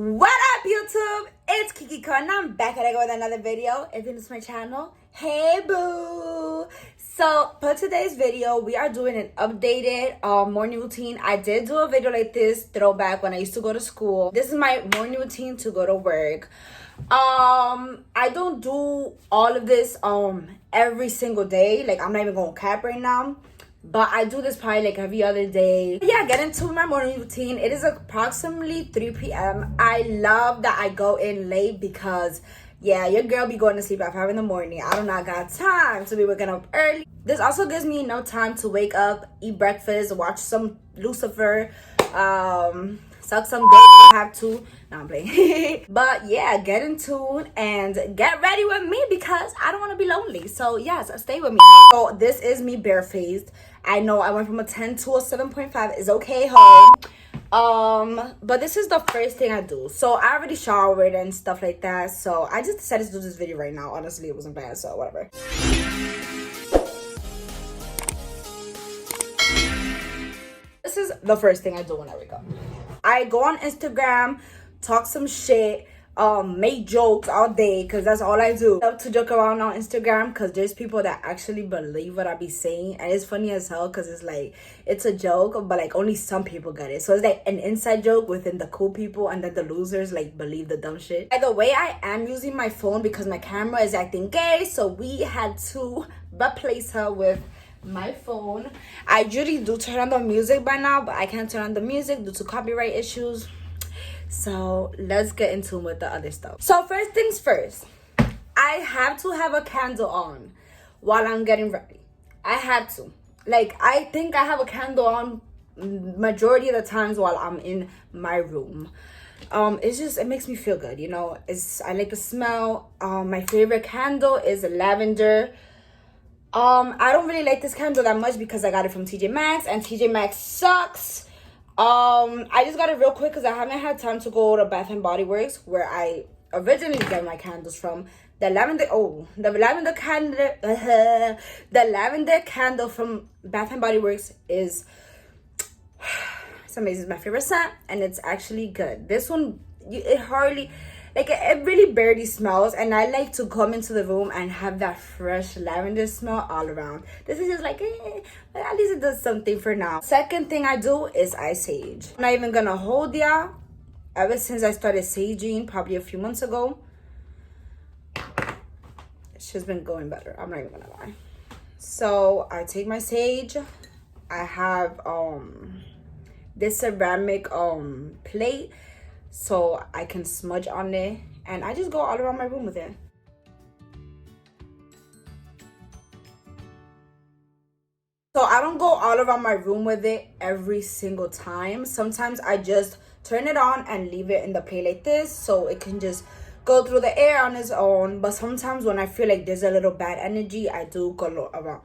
What up, YouTube? It's Kiki Khan. I'm back at it with another video. If you're new to my channel, hey boo. So for today's video, we are doing an updated morning routine. I did do a video like this throwback when I used to go to school. This is my morning routine to go to work. I don't do all of this every single day. Like, I'm not even gonna cap right now, but I do this probably like every other day. Yeah, get into my morning routine. It is approximately 3 p.m. I love that I go in late because, yeah, your girl be going to sleep at 5 in the morning. I do not got time to be waking up early. This also gives me no time to wake up, eat breakfast, watch some Lucifer, suck some dick if I have to. No, I'm playing. But yeah, get in tune and get ready with me because I don't want to be lonely. So yes, stay with me. So this is me barefaced. I know I went from a 10 to a 7.5. It's okay, home. But this is the first thing I do. So I already showered and stuff like that. So I just decided to do this video right now. Honestly, it wasn't bad, so whatever. This is the first thing I do when I wake up. I go on Instagram, talk some shit, make jokes all day because that's all I do. I love to joke around on Instagram because there's people that actually believe what I be saying, and it's funny as hell because it's like, it's a joke, but like only some people get it. So it's like an inside joke within the cool people, and then the losers like believe the dumb shit. By the way, I am using my phone because my camera is acting gay, so we had to replace her with my phone. I usually do turn on the music by now, but I can't turn on the music due to copyright issues. So let's get into with the other stuff. So first things first, I have to have a candle on while I'm getting ready. I have to. Like, I think I have a candle on majority of the times while I'm in my room. It makes me feel good, you know. I like the smell. My favorite candle is lavender. I don't really like this candle that much because I got it from TJ Maxx, and TJ Maxx sucks. I just got it real quick because I haven't had time to go to Bath and Body Works, where I originally get my candles from. The lavender candle from Bath and Body Works is, it's amazing. It's my favorite scent, and it's actually good. This one, it hardly, like, it really barely smells, and I like to come into the room and have that fresh lavender smell all around. This is just like, but at least it does something for now. Second thing I do is I sage. I'm not even gonna hold y'all. Ever since I started saging, probably a few months ago, it's just been going better. I'm not even gonna lie. So I take my sage. I have this ceramic plate, so I can smudge on it, and I just go all around my room with it. So I don't go all around my room with it every single time. Sometimes I just turn it on and leave it in the plate like this, so it can just go through the air on its own. But sometimes when I feel like there's a little bad energy, I do go around.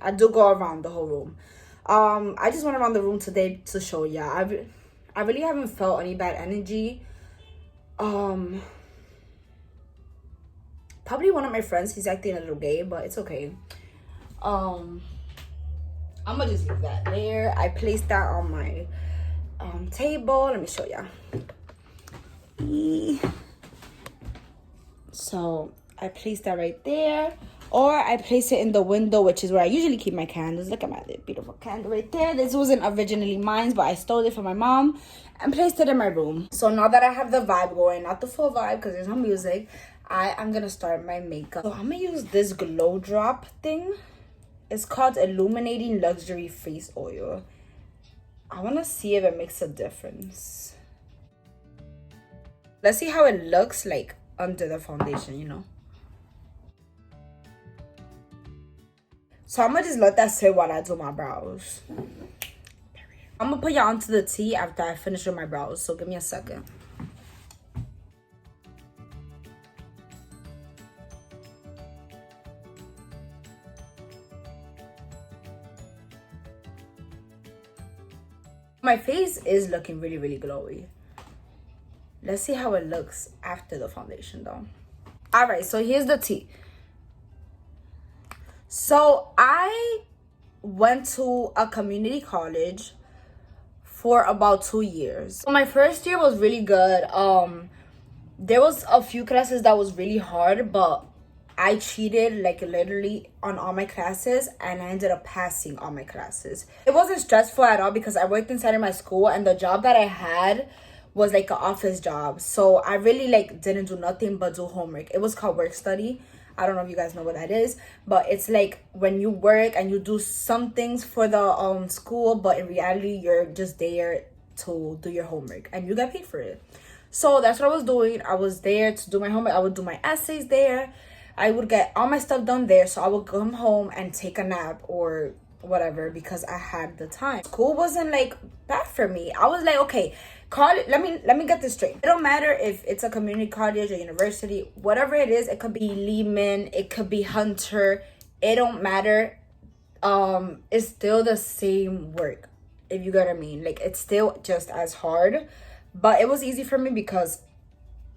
I do go around the whole room. I just went around the room today to show y'all. I really haven't felt any bad energy. Probably one of my friends, he's acting a little gay, but it's okay. I'm gonna just leave that there. I placed that on my table. Let me show y'all. So I placed that right there. Or I place it in the window, which is where I usually keep my candles. Look at my beautiful candle right there. This wasn't originally mine, but I stole it from my mom and placed it in my room. So now that I have the vibe going, not the full vibe because there's no music, I'm going to start my makeup. So I'm going to use this glow drop thing. It's called Illuminating Luxury Face Oil. I want to see if it makes a difference. Let's see how it looks like under the foundation, you know. So I'm gonna just let that sit while I do my brows. I'm gonna put y'all onto the tea after I finish with my brows, so give me a second. My face is looking really, really glowy. Let's see how it looks after the foundation though. All right, so here's the tea. So I went to a community college for about 2 years. So my first year was really good. There was a few classes that was really hard, but I cheated like literally on all my classes, and I ended up passing all my classes. It wasn't stressful at all because I worked inside of my school, and the job that I had was like an office job. So I really like didn't do nothing but do homework. It was called work study. I don't know if you guys know what that is, but it's like when you work and you do some things for the school, but in reality you're just there to do your homework and you get paid for it. So that's what I was doing. I was there to do my homework. I would do my essays there. I would get all my stuff done there. So I would come home and take a nap or whatever because I had the time. School wasn't like bad for me. I was like, okay, college, let me get this straight. It don't matter if it's a community college or university, whatever it is. It could be Lehman, it could be Hunter. It don't matter. It's still the same work, if you get what I mean. Like, it's still just as hard, but it was easy for me because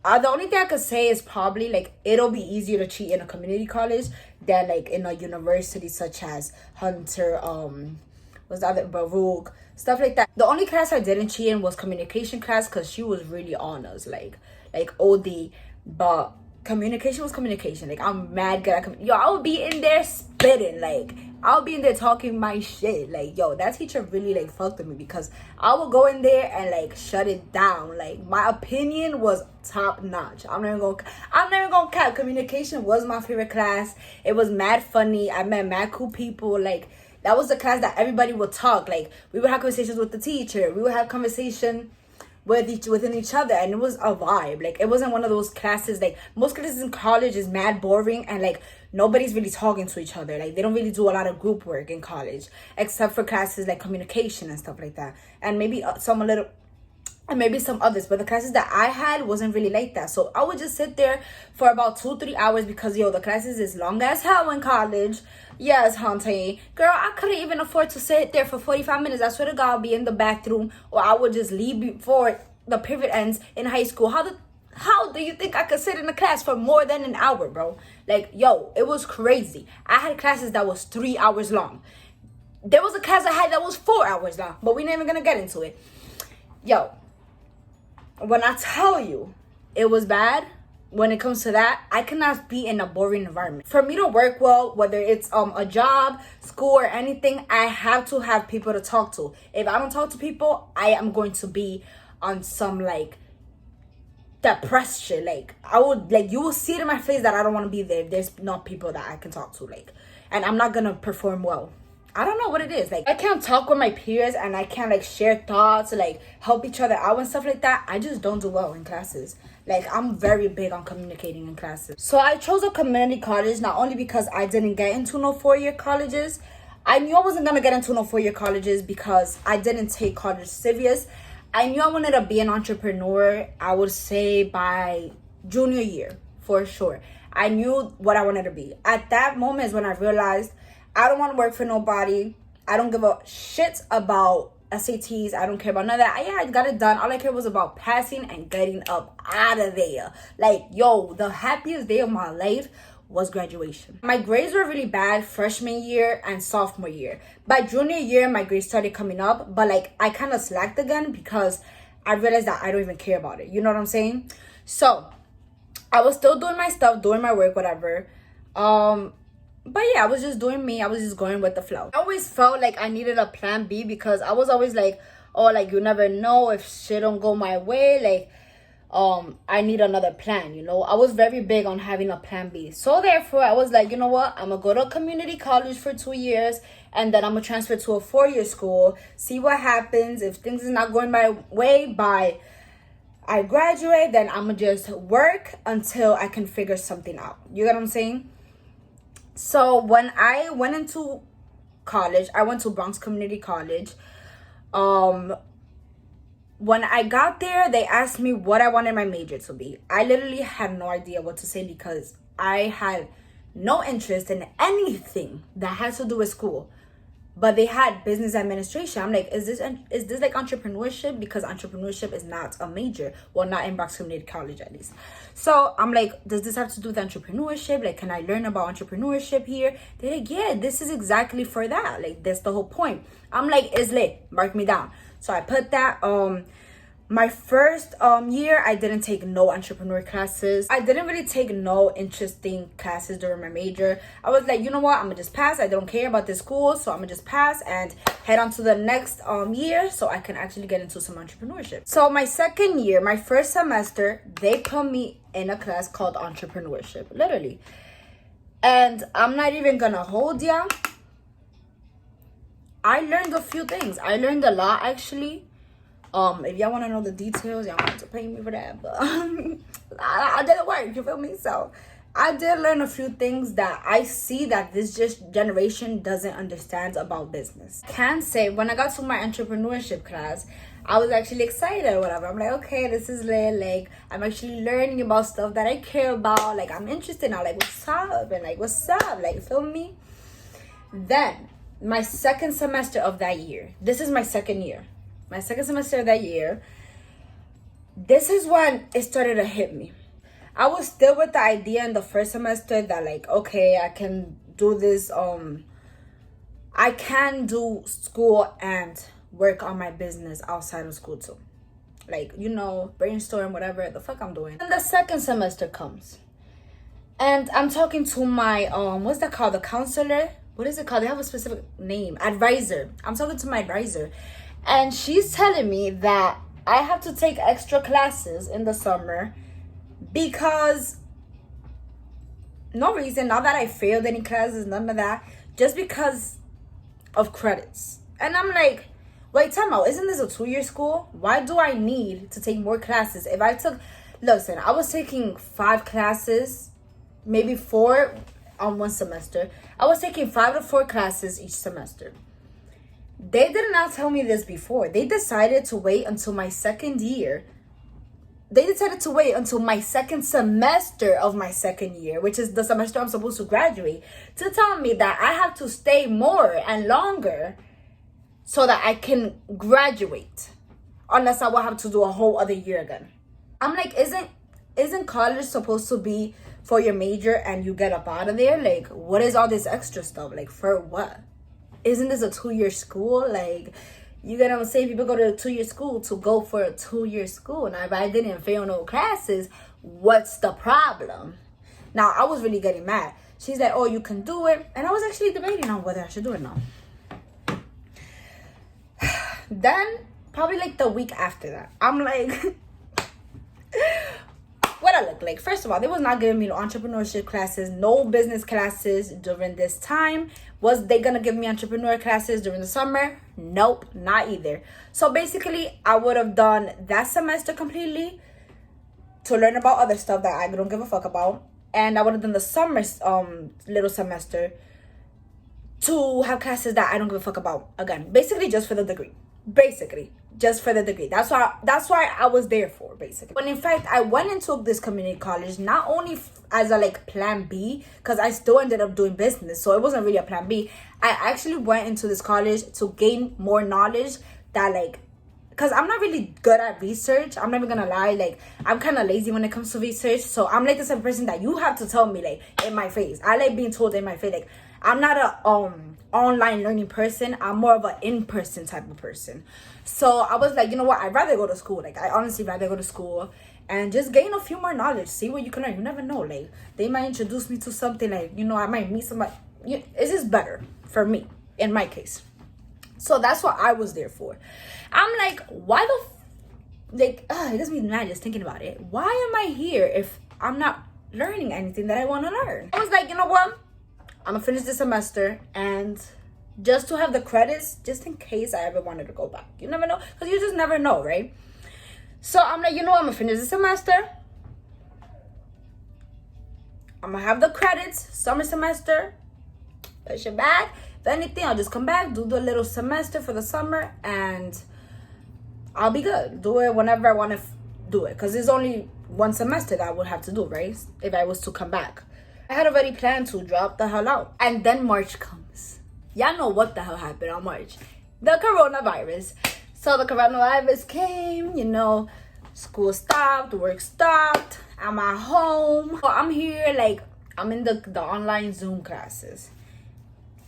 the only thing I could say is probably like it'll be easier to cheat in a community college than like in a university such as Hunter, what's the other, Baruch, stuff like that. The only class I didn't cheat in was communication class because she was really on us, like OD. But communication was communication. Like, I'm mad good at yo, I would be in there spitting, like I'll be in there talking my shit. Like, yo, that teacher really like fucked with me because I would go in there and like shut it down. Like, my opinion was top notch. I'm never gonna cap. Communication was my favorite class. It was mad funny. I met mad cool people. Like, that was the class that everybody would talk. Like, we would have conversations with the teacher. We would have conversation within each other, and it was a vibe. Like, it wasn't one of those classes, like most classes in college is mad boring and like nobody's really talking to each other. Like, they don't really do a lot of group work in college except for classes like communication and stuff like that, and maybe some others. But the classes that I had wasn't really like that. So I would just sit there for about 2-3 hours because, yo, the classes is long as hell in college. Yes, Hunty. Girl, I couldn't even afford to sit there for 45 minutes. I swear to God, I'll be in the bathroom, or I would just leave before the period ends in high school. How do you think I could sit in a class for more than an hour, bro? Like, yo, it was crazy. I had classes that was 3 hours long. There was a class I had that was 4 hours long, but we're not even gonna get into it. Yo, when I tell you it was bad, when it comes to that, I cannot be in a boring environment. For me to work well, whether it's a job, school, or anything, I have to have people to talk to. If I don't talk to people, I am going to be on some like depressed shit. Like, you will see it in my face that I don't want to be there if there's not people that I can talk to. Like, and I'm not gonna perform well. I don't know what it is. Like, I can't talk with my peers and I can't like share thoughts, like help each other out and stuff like that. I just don't do well in classes. Like, I'm very big on communicating in classes. So I chose a community college not only because I didn't get into no 4-year colleges. I knew I wasn't gonna get into no 4-year colleges because I didn't take college serious. I knew I wanted to be an entrepreneur, I would say by junior year, for sure. I knew what I wanted to be. At that moment is when I realized I don't want to work for nobody. I don't give a shit about SATs. I don't care about none of that. I got it done. All I cared was about passing and getting up out of there. Like, yo, the happiest day of my life was graduation. My grades were really bad freshman year and sophomore year. By junior year, my grades started coming up, but like, I kind of slacked again because I realized that I don't even care about it. You know what I'm saying? So I was still doing my stuff, doing my work, whatever. But yeah, I was just doing me. I was just going with the flow. I always felt like I needed a plan B because I was always like, oh, like, you never know if shit don't go my way. Like, I need another plan, you know. I was very big on having a plan B. So therefore, I was like, you know what? I'm going to go to a community college for 2 years. And then I'm going to transfer to a 4-year school. See what happens. If things is not going my way by I graduate, then I'm going to just work until I can figure something out. You get what I'm saying? So when I went into college, I went to Bronx Community College. When I got there, they asked me what I wanted my major to be. I literally had no idea what to say because I had no interest in anything that has to do with school. But they had business administration. I'm like, is this like entrepreneurship? Because entrepreneurship is not a major. Well, not in Bronx Community College, at least. So I'm like, does this have to do with entrepreneurship? Like, can I learn about entrepreneurship here? They're like, yeah, this is exactly for that. Like, that's the whole point. I'm like, it's lit. Mark me down. So I put that. My first year, I didn't take no entrepreneur classes. I didn't really take no interesting classes during my major. I was like, you know what, I'm gonna just pass. I don't care about this school, so I'm gonna just pass and head on to the next year so I can actually get into some entrepreneurship. So my second year, my first semester, they put me in a class called entrepreneurship, literally. And I'm not even gonna hold ya. I learned a few things. I learned a lot, actually. If y'all want to know the details, y'all want to pay me for that, but I did the work, you feel me? So I did learn a few things that I see that this just generation doesn't understand about business. Can say when I got to my entrepreneurship class, I was actually excited or whatever. I'm like, okay, this is lit. Like, I'm actually learning about stuff that I care about. Like, I'm interested now. Like, what's up? And like, what's up? Like, you feel me? Then my second semester of that year, this is my second year. My second semester of that year, this is when it started to hit me. I was still with the idea in the first semester that like, okay, I can do this. I can do school and work on my business outside of school too. Like, you know, brainstorm, whatever the fuck I'm doing. And the second semester comes. And I'm talking to my, what's that called? The counselor? What is it called? They have a specific name. Advisor. I'm talking to my advisor. And she's telling me that I have to take extra classes in the summer because no reason, not that I failed any classes, none of that, just because of credits. And I'm like, wait, time out, isn't this a 2-year school? Why do I need to take more classes? If I took, listen, I was taking 5 classes, maybe 4 on one semester. I was taking 5 to 4 classes each semester. They did not tell me this before. They decided to wait until my second year. They decided to wait until my second semester of my second year, which is the semester I'm supposed to graduate, to tell me that I have to stay more and longer so that I can graduate. Unless I will have to do a whole other year again. I'm like, isn't college supposed to be for your major and you get up out of there? Like, what is all this extra stuff? Like, for what? Isn't this a 2-year school? Like, you get what I'm saying? People go to a 2-year school to go for a 2-year school. Now, if I didn't fail no classes, what's the problem? Now, I was really getting mad. She's like, oh, you can do it. And I was actually debating on whether I should do it now. Then, probably like the week after that, I'm like... what I look like. First of all, they was not giving me no entrepreneurship classes, no business classes during this time. Was they gonna give me entrepreneur classes during the summer? Nope, not either. So basically, I would have done that semester completely to learn about other stuff that I don't give a fuck about, and I would have done the summer little semester to have classes that I don't give a fuck about again. Basically, just for the degree. Basically, just for the degree. That's why I was there for, basically. When in fact, I went into this community college not only as a like plan B, because I still ended up doing business, so it wasn't really a plan B. I actually went into this college to gain more knowledge that like, because I'm not really good at research. I'm never gonna lie. Like, I'm kind of lazy when it comes to research. So I'm like the type of person that you have to tell me like in my face. I like being told in my face. Like, I'm not a online learning person. I'm more of an in-person type of person. So I was like, you know what? I'd rather go to school. Like, I honestly rather go to school and just gain a few more knowledge. See what you can learn. You never know. Like, they might introduce me to something. Like, you know, I might meet somebody. It's just better for me in my case. So that's what I was there for. I'm like, why it doesn't mean mad just thinking about it. Why am I here if I'm not learning anything that I want to learn? I was like, you know what? I'm gonna finish this semester and just to have the credits, just in case I ever wanted to go back. You never know, because you just never know, right? So I'm like, you know, I'm gonna finish the semester. I'm gonna have the credits, summer semester, push it back. If anything, I'll just come back, do the little semester for the summer, and I'll be good. Do it whenever I want to do it, because there's only one semester that I would have to do, right? If I was to come back. I had already planned to drop the hell out. And then March comes. Y'all know what the hell happened on March. The coronavirus. So the coronavirus came, you know, school stopped, work stopped. I'm at home. So I'm here, like, I'm in the online Zoom classes.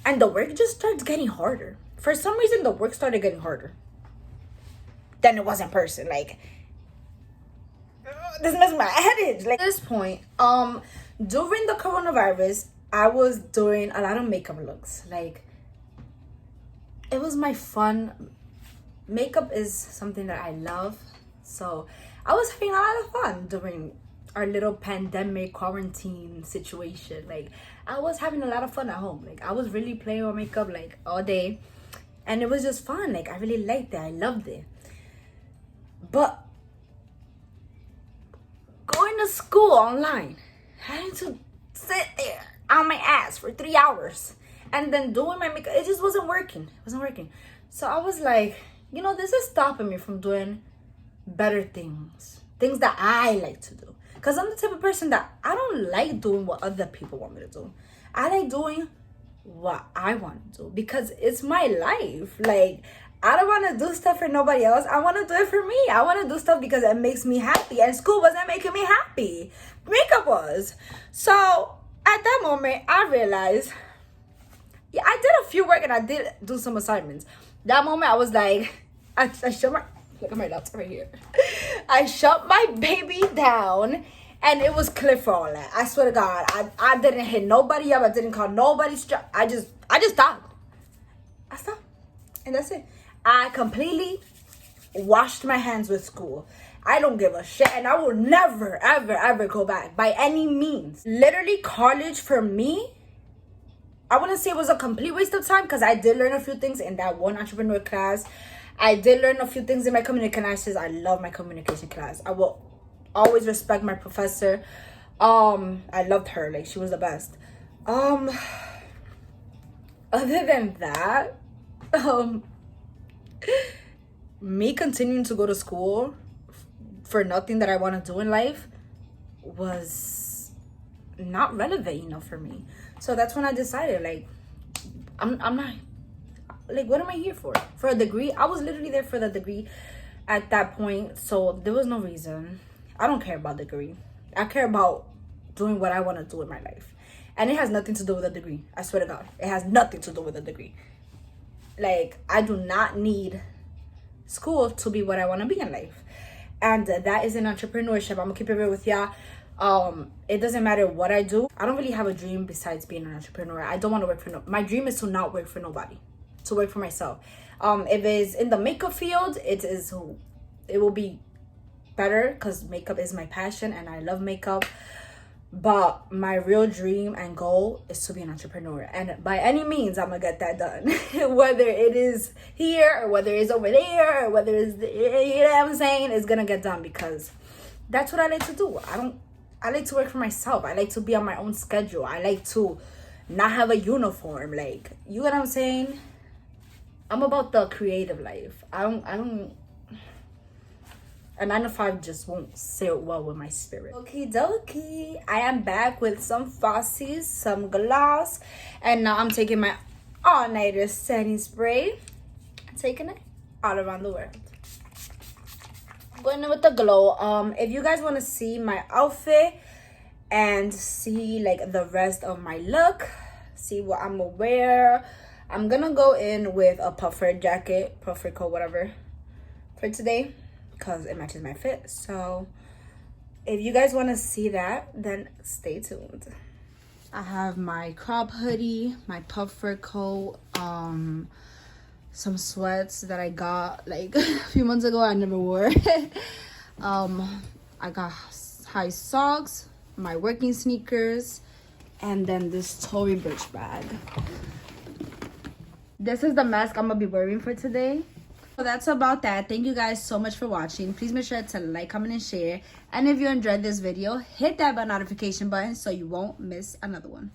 And the work just starts getting harder. For some reason, the work started getting harder. than it was in person. Like, this makes my head itch. Like, at this point, during the coronavirus, I was doing a lot of makeup looks. Like, it was my fun. Makeup is something that I love. So I was having a lot of fun during our little pandemic quarantine situation. Like, I was having a lot of fun at home. Like, I was really playing with makeup like all day, and it was just fun. Like, I really liked it. I loved it. But going to school online, having to sit there on my ass for 3 hours and then doing my makeup, it just wasn't working. It wasn't working. So I was like, you know, this is stopping me from doing better things that I like to do. Because I'm the type of person that I don't like doing what other people want me to do. I like doing what I want to do because it's my life. Like, I don't want to do stuff for nobody else. I want to do it for me. I want to do stuff because it makes me happy. And school wasn't making me happy. Makeup was. So at that moment, I realized, yeah, I did a few work and I did do some assignments. That moment, I was like, I shut my, look at my laptop right here. I shut my baby down, and it was clear for all that. I swear to God, I didn't hit nobody up. I didn't call nobody. I just stopped. I stopped, and that's it. I completely washed my hands with school. I don't give a shit, and I will never, ever, ever go back by any means. Literally, college for me, I wouldn't say it was a complete waste of time because I did learn a few things in that one entrepreneur class. I did learn a few things in my communication classes. I love my communication class. I will always respect my professor. I loved her. Like, she was the best. Other than that, me continuing to go to school for nothing that I want to do in life was not relevant enough for me. So that's when I decided, like, I'm not, like, what am I here for? For a degree? I was literally there for the degree at that point. So there was no reason. I don't care about degree. I care about doing what I want to do in my life. And it has nothing to do with a degree. I swear to God. It has nothing to do with a degree. Like, I do not need school to be what I want to be in life. And that is an entrepreneurship. I'm going to keep it real with y'all. It doesn't matter what I do. I don't really have a dream besides being an entrepreneur. I don't want to work for my dream is to not work for nobody, to work for myself. If it's in the makeup field, it will be better because makeup is my passion and I love makeup. But my real dream and goal is to be an entrepreneur, and by any means I'm gonna get that done. Whether it is here or whether it's over there or whether it's, you know what I'm saying, it's gonna get done because that's what I like to do. I like to work for myself. I like to be on my own schedule. I like to not have a uniform. Like, you know what I'm saying? I'm about the creative life. I don't a 9-to-5 just won't sit well with my spirit. Okie dokie. I am back with some Fossies, some gloss, and now I'm taking my all-nighter setting spray, taking it all around the world. Going in with the glow. If you guys want to see my outfit and see like the rest of my look, see what I'm gonna wear, I'm gonna go in with a puffer jacket, puffer coat, whatever, for today because it matches my fit. So if you guys want to see that, then stay tuned. I have my crop hoodie, my puffer coat, some sweats that I got like a few months ago. I never wore. I got high socks, my working sneakers, and then this Tory Burch bag. This is the mask I'm gonna be wearing for today. So that's about that. Thank you guys so much for watching. Please make sure to like, comment, and share. And if you enjoyed this video, hit that bell notification button so you won't miss another one.